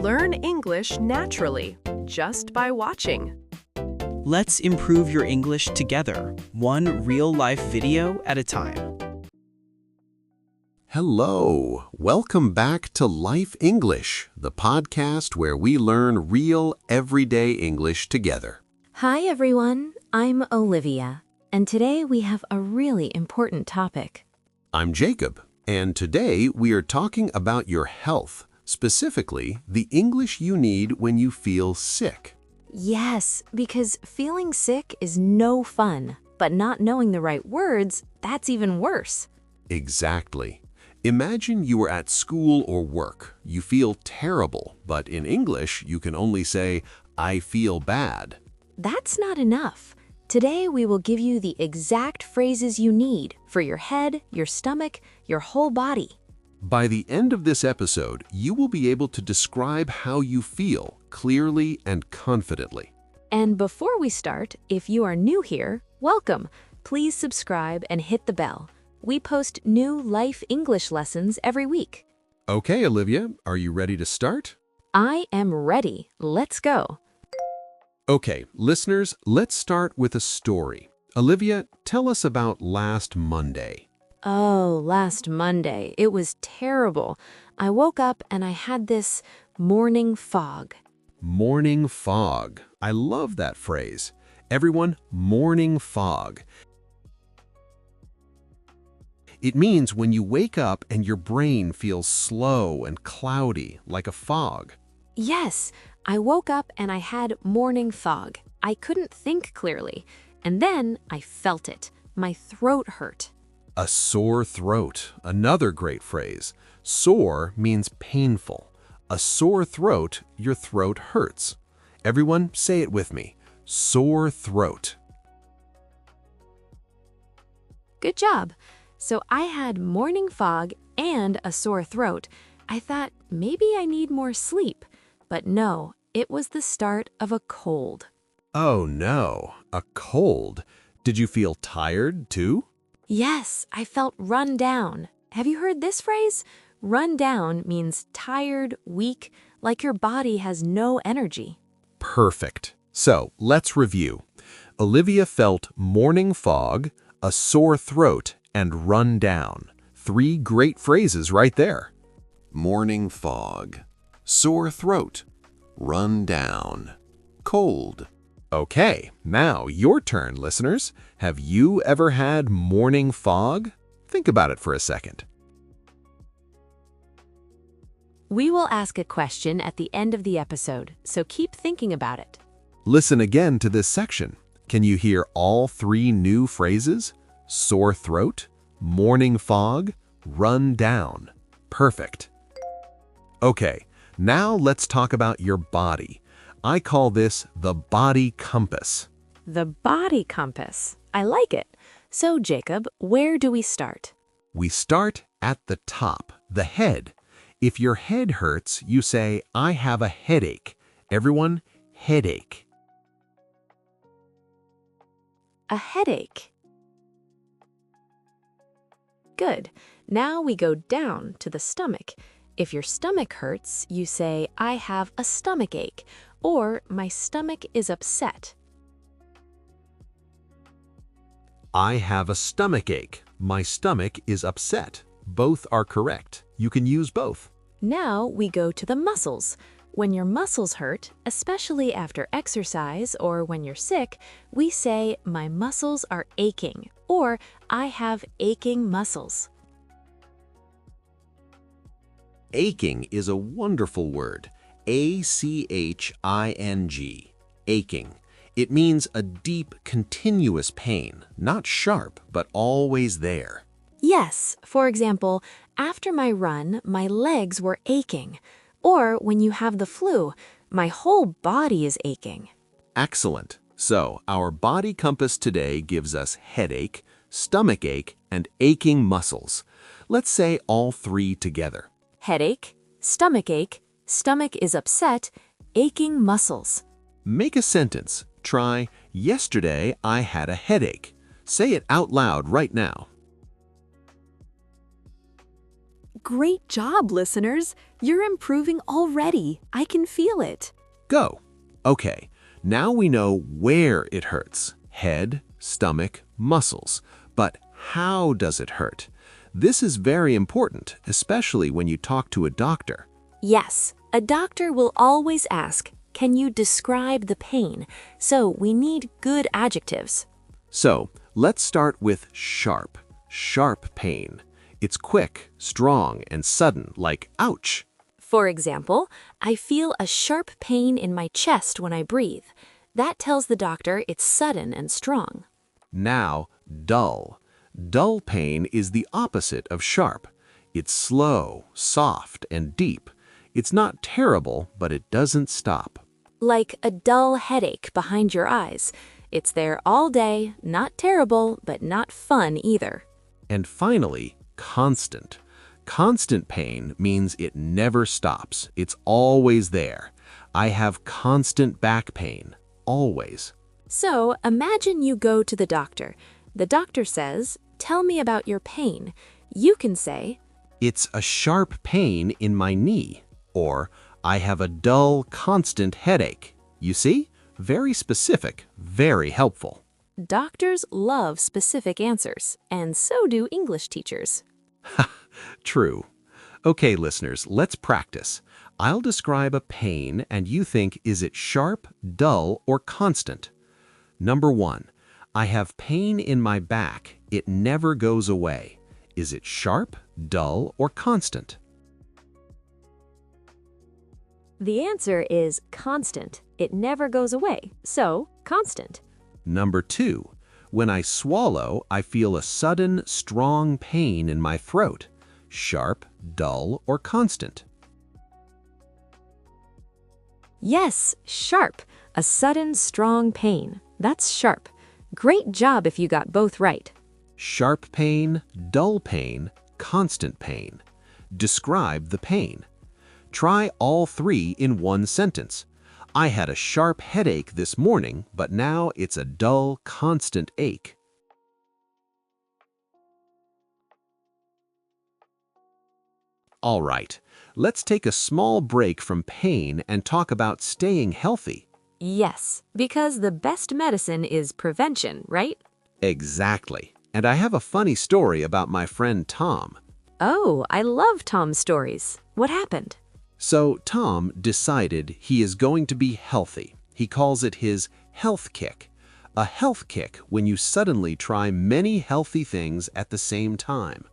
Learn English naturally, just by watching. Let's improve your English together, one real-life video at a time. Hello! Welcome back to Life English, the podcast where we learn real, everyday English together. Hi, everyone. I'm Olivia, and today we have a really important topic. I'm Jacob, and today we are talking about your health, specifically the English you need when you feel sick. Yes, because feeling sick is no fun, but not knowing the right words, that's even worse. Exactly. Imagine you are at school or work. You feel terrible, but in English you can only say, I feel bad. That's not enough. Today we will give you the exact phrases you need for your head, your stomach, your whole body. By the end of this episode, you will be able to describe how you feel clearly and confidently. And before we start, if you are new here, welcome. Please subscribe and hit the bell. We post new Life English lessons every week. Okay, Olivia, are you ready to start? I am ready. Let's go. Okay, listeners, let's start with a story. Olivia, tell us about last Monday. Oh, last Monday. It was terrible. I woke up and I had this morning fog. Morning fog. I love that phrase. Everyone, morning fog. It means when you wake up and your brain feels slow and cloudy, like a fog. Yes, I woke up and I had morning fog. I couldn't think clearly. And then I felt it. My throat hurt. A sore throat, another great phrase. Sore means painful. A sore throat, your throat hurts. Everyone, say it with me. Sore throat. Good job. So I had morning fog and a sore throat. I thought maybe I need more sleep. But no, it was the start of a cold. Oh no, a cold. Did you feel tired too? Yes, I felt run down. Have you heard this phrase? Run down means tired, weak, like your body has no energy. Perfect. So let's review. Olivia felt morning fog, a sore throat, and run down. 3 great phrases right there. Morning fog, sore throat, run down, cold. Okay, now your turn, listeners. Have you ever had morning fog? Think about it for a second. We will ask a question at the end of the episode, so keep thinking about it. Listen again to this section. Can you hear all 3 new phrases? Sore throat, morning fog, run down. Perfect. Okay, now let's talk about your body. I call this the body compass. The body compass. I like it. So, Jacob, where do we start? We start at the top, the head. If your head hurts, you say, I have a headache. Everyone, headache. A headache. Good. Now we go down to the stomach. If your stomach hurts, you say, I have a stomach ache, or my stomach is upset. I have a stomach ache. My stomach is upset. Both are correct. You can use both. Now we go to the muscles. When your muscles hurt, especially after exercise or when you're sick, we say, my muscles are aching, or I have aching muscles. Aching is a wonderful word. A-C-H-I-N-G. Aching. It means a deep, continuous pain, not sharp, but always there. Yes, for example, after my run, my legs were aching. Or when you have the flu, my whole body is aching. Excellent. So, our body compass today gives us headache, stomach ache, and aching muscles. Let's say all 3 together. Headache, stomach is upset, aching muscles. Make a sentence. Try, yesterday I had a headache. Say it out loud right now. Great job, listeners! You're improving already. I can feel it. Go. Okay, now we know where it hurts. Head, stomach, muscles. But how does it hurt? This is very important, especially when you talk to a doctor. Yes, a doctor will always ask, can you describe the pain? So we need good adjectives. So, let's start with sharp. Sharp pain. It's quick, strong, and sudden, like ouch. For example, I feel a sharp pain in my chest when I breathe. That tells the doctor it's sudden and strong. Now, dull. Dull pain is the opposite of sharp. It's slow, soft, and deep. It's not terrible, but it doesn't stop. Like a dull headache behind your eyes. It's there all day, not terrible, but not fun either. And finally, constant. Constant pain means it never stops. It's always there. I have constant back pain, always. So imagine you go to the doctor. The doctor says, tell me about your pain. You can say, It's a sharp pain in my knee. Or, I have a dull, constant headache. You see? Very specific, very helpful. doctors love specific answers, and so do English teachers. True. Okay, listeners, let's practice. I'll describe a pain and you think, is it sharp, dull, or constant? Number 1, I have pain in my back. It never goes away. Is it sharp, dull, or constant? The answer is constant. It never goes away, so constant. Number 2, when I swallow, I feel a sudden, strong pain in my throat. Sharp, dull, or constant? Yes, sharp. A sudden, strong pain. That's sharp. Great job if you got both right. Sharp pain, dull pain, constant pain. Describe the pain. Try all 3 in one sentence. I had a sharp headache this morning, but now it's a dull, constant ache. All right, let's take a small break from pain and talk about staying healthy. Yes, because the best medicine is prevention, right? Exactly. And I have a funny story about my friend Tom. Oh, I love Tom's stories. What happened? So Tom decided he is going to be healthy. He calls it his health kick. A health kick when you suddenly try many healthy things at the same time.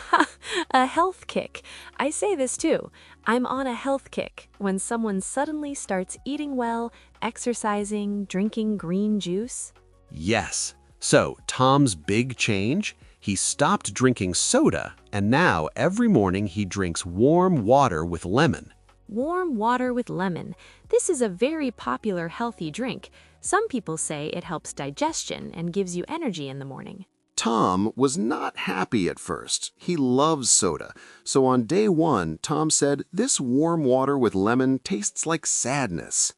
Ha! A health kick. I say this too. I'm on a health kick when someone suddenly starts eating well, exercising, drinking green juice. Yes. So Tom's big change? He stopped drinking soda, and now every morning he drinks warm water with lemon. Warm water with lemon. This is a very popular healthy drink. Some people say it helps digestion and gives you energy in the morning. Tom was not happy at first. He loves soda. So on day 1, Tom said, "This warm water with lemon tastes like sadness."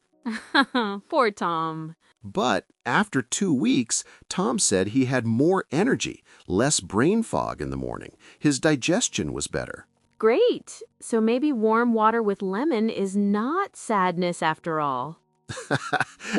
Poor Tom. But after 2 weeks, Tom said he had more energy, less brain fog in the morning. His digestion was better. Great. So maybe warm water with lemon is not sadness after all.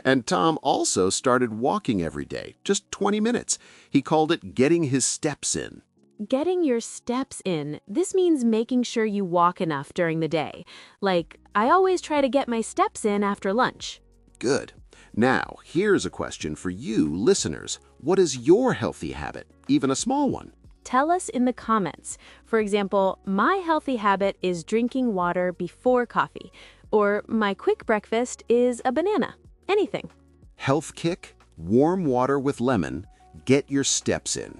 And Tom also started walking every day, just 20 minutes. He called it getting his steps in. Getting your steps in. This means making sure you walk enough during the day. Like, I always try to get my steps in after lunch. Good. Now, here's a question for you, listeners. What is your healthy habit, even a small one? Tell us in the comments. For example, my healthy habit is drinking water before coffee. Or my quick breakfast is a banana. Anything. Health kick, warm water with lemon, get your steps in.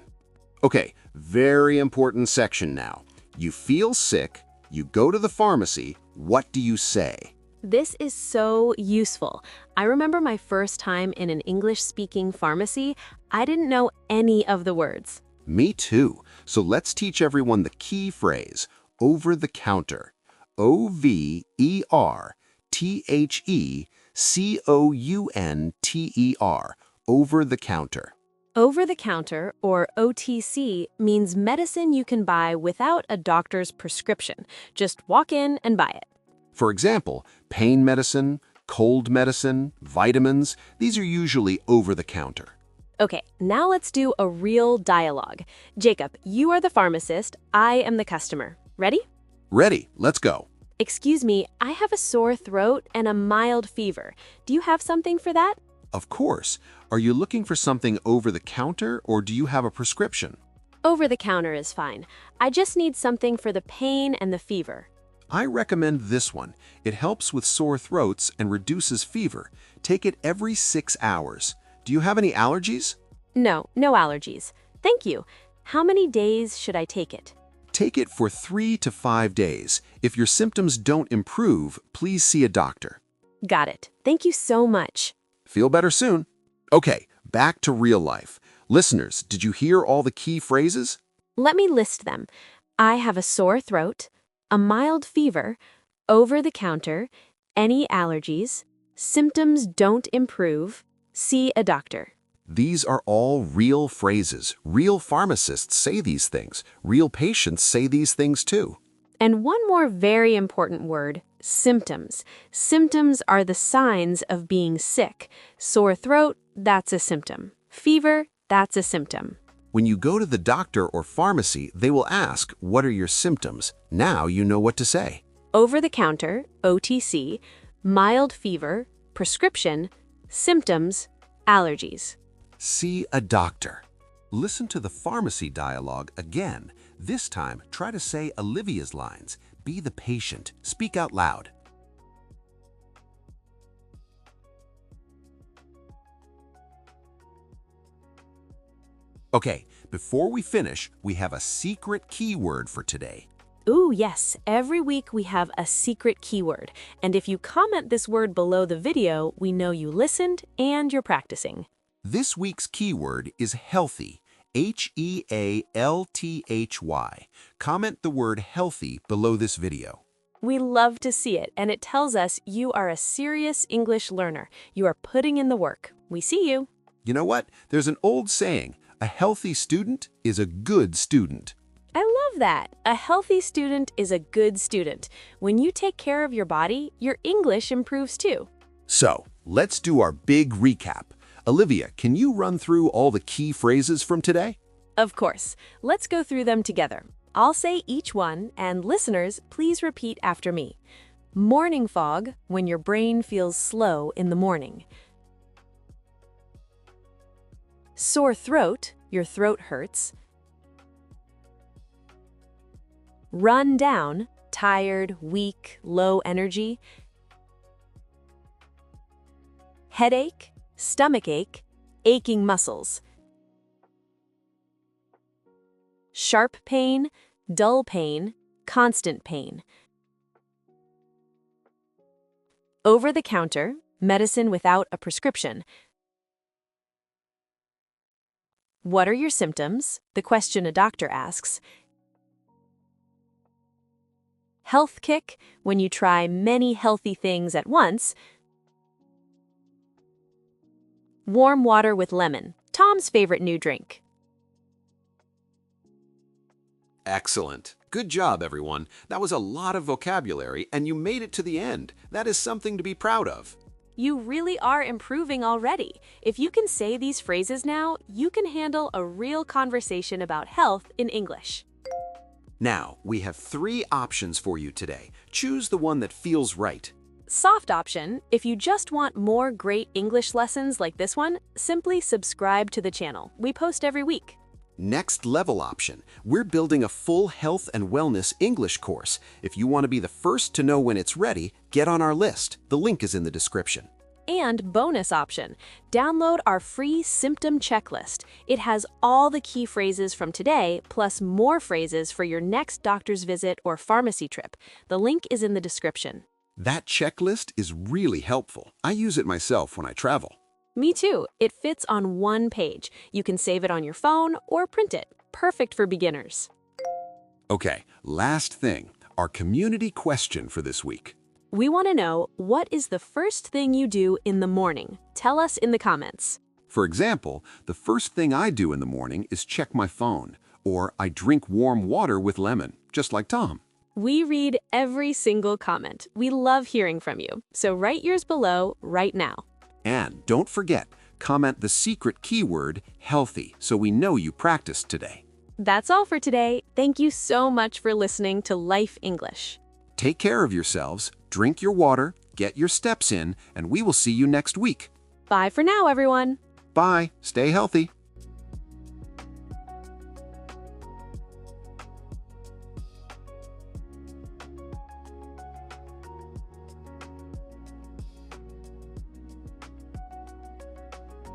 Okay, very important section now. You feel sick, you go to the pharmacy, what do you say? This is so useful. I remember my first time in an English-speaking pharmacy. I didn't know any of the words. Me too. So let's teach everyone the key phrase, over the counter. OVERTHECOUNTER, over the counter. Over-the-counter, or OTC, means medicine you can buy without a doctor's prescription. Just walk in and buy it. For example, pain medicine, cold medicine, vitamins, these are usually over-the-counter. Okay, now let's do a real dialogue. Jacob, you are the pharmacist, I am the customer. Ready? Ready, let's go. Excuse me, I have a sore throat and a mild fever. Do you have something for that? Of course. Are you looking for something over-the-counter or do you have a prescription? Over the counter is fine. I just need something for the pain and the fever. I recommend this one. It helps with sore throats and reduces fever. Take it every 6 hours. Do you have any allergies? No allergies. Thank you. How many days should I take it? Take it for 3 to 5 days. If your symptoms don't improve, please see a doctor. Got it. Thank you so much. Feel better soon. Okay, back to real life. Listeners, did you hear all the key phrases? Let me list them. I have a sore throat, a mild fever, over the counter, any allergies, symptoms don't improve, see a doctor. These are all real phrases. Real pharmacists say these things. Real patients say these things too. And one more very important word, symptoms. Symptoms are the signs of being sick. Sore throat, that's a symptom. Fever, that's a symptom. When you go to the doctor or pharmacy, they will ask, what are your symptoms? Now you know what to say. Over the counter, OTC, mild fever, prescription, symptoms, allergies. See a doctor. Listen to the pharmacy dialogue again. This time, try to say Olivia's lines. Be the patient. Speak out loud. Okay, before we finish, we have a secret keyword for today. Ooh, yes. Every week we have a secret keyword. And if you comment this word below the video, we know you listened and you're practicing. This week's keyword is healthy. Healthy. Comment the word healthy below this video. We love to see it, and it tells us you are a serious English learner. You are putting in the work. We see you. You know what? There's an old saying, a healthy student is a good student. I love that. A healthy student is a good student. When you take care of your body, your English improves too. So, let's do our big recap. Olivia, can you run through all the key phrases from today? Of course. Let's go through them together. I'll say each one, and listeners, please repeat after me. Morning fog, when your brain feels slow in the morning. Sore throat, your throat hurts. Run down, tired, weak, low energy. Headache, stomachache, aching muscles. Sharp pain, dull pain, constant pain. Over the counter, medicine without a prescription. What are your symptoms? The question a doctor asks. Health kick, when you try many healthy things at once. Warm water with lemon, Tom's favorite new drink. Excellent. Good job, everyone. That was a lot of vocabulary, and you made it to the end. That is something to be proud of. You really are improving already. If you can say these phrases now, you can handle a real conversation about health in English. Now, we have 3 options for you today. Choose the one that feels right. Soft option, if you just want more great English lessons like this one, simply subscribe to the channel. We post every week. Next level option, we're building a full health and wellness English course. If you want to be the first to know when it's ready, get on our list. The link is in the description. And bonus option, download our free symptom checklist. It has all the key phrases from today, plus more phrases for your next doctor's visit or pharmacy trip. The link is in the description. That checklist is really helpful. I use it myself when I travel. Me too. It fits on one page. You can save it on your phone or print it. Perfect for beginners. Okay, last thing, our community question for this week. We want to know, what is the first thing you do in the morning? Tell us in the comments. For example, the first thing I do in the morning is check my phone, or I drink warm water with lemon, just like Tom. We read every single comment. We love hearing from you. So write yours below right now. And don't forget, comment the secret keyword, healthy, so we know you practiced today. That's all for today. Thank you so much for listening to Life English. Take care of yourselves, drink your water, get your steps in, and we will see you next week. Bye for now, everyone. Bye. Stay healthy.